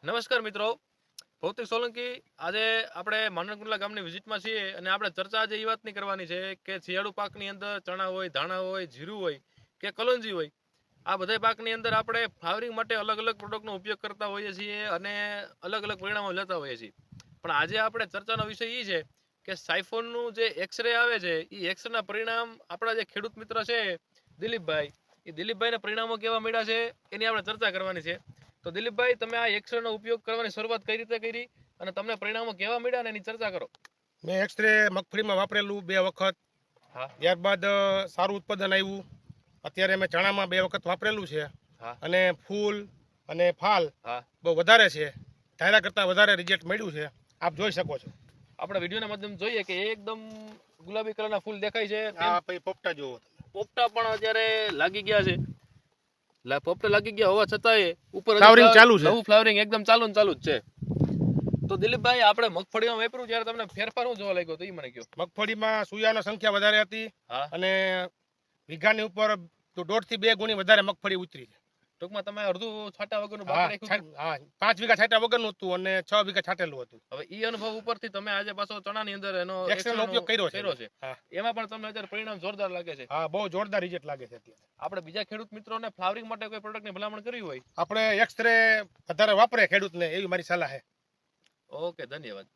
નમસ્કાર મિત્રો, ભૌતિક સોલંકી. આજે આપણે માનવકુંડલા ગામની વિઝિટમાં છીએ અને આપણે ચર્ચા આજે એ વાતની કરવાની છે કે શિયાળુ પાકની અંદર ચણા હોય, ધાણા હોય, જીરું હોય કે કલોંજી હોય, આ બધા પાકની અંદર આપણે ફ્લાવરિંગ માટે અલગ અલગ પ્રોડક્ટનો ઉપયોગ કરતા હોઈએ છીએ અને અલગ અલગ પરિણામો લેતા હોઈએ છીએ. પણ આજે આપણે ચર્ચાનો વિષય એ છે કે સાયફોનનું જે એક્સરે આવે છે એ એક્સરેના પરિણામ આપણા જે ખેડૂત મિત્ર છે દિલીપભાઈ, એ દિલીપભાઈના પરિણામો કેવા મળ્યા છે એની આપણે ચર્ચા કરવાની છે. તો દિલીપભાઈ, તમે આ એક્સરેનો ઉપયોગ કરવાની શરૂઆત કઈ રીતે કરી અને તમને પરિણામો કેવા મળ્યા એની ચર્ચા કરો. મેં એક્સરે મગફળીમાં વાપરેલું 2 વખત. હા. ત્યારબાદ સારું ઉત્પાદન આવ્યું. અત્યારે મેં ચણામાં 2 વખત વાપરેલું છે. હા. અને ફૂલ અને ફાલ હા. બહુ વધારે છે. ધાર્યા કરતાં વધારે રિઝલ્ટ મળ્યું છે. આપ જોઈ શકો છો. આપણે વિડીયોના માધ્યમ જોઈએ કે એકદમ ગુલાબી કલરના ફૂલ દેખાય છે. આ પછી પોપટા જુઓ. પોપટા પણ અત્યારે લાગી ગયા છે. પોપટા લાગી ગયા હોવા છતાંય ઉપર ફ્લાવરિંગ ચાલુ છે. નવું ફ્લાવરિંગ એકદમ ચાલુ જ છે. તો દિલીપભાઈ, આપણે મગફળીમાં વાપર્યું ત્યારે તમને ફેરફાર શું જોવા લાગ્યો તો એ મને કહો. મગફળીમાં સુયાની સંખ્યા વધારે હતી. હા. અને વીઘાની ઉપર 1.5 થી 2 ગુણી વધારે મગફળી ઉતરી છે. ટૂંકમાં તમે અડધું છાંટા વગરનું બાકી રાખ્યું. હા, 5 વીઘા છાંટા વગરનું હતું અને 6 વીઘા છાંટેલું હતું. હવે એ અનુભવ ઉપરથી તમે આજે પાછો ચણાની અંદર એનો એક્સરેનો ઉપયોગ કર્યો છે. એમાં પણ તમને અત્યારે પરિણામ જોરદાર લાગે છે. હા, બહુ જોરદાર રિઝલ્ટ લાગે છે અત્યારે. આપણે બીજા ખેડૂત મિત્રોને ફ્લાવરિંગ માટે કોઈ પ્રોડક્ટની ભલામણ કરવી હોય, આપણે એક્સરે વધારે વાપરે ખેડૂતને એવી મારી સલાહ છે. ઓકે, ધન્યવાદ.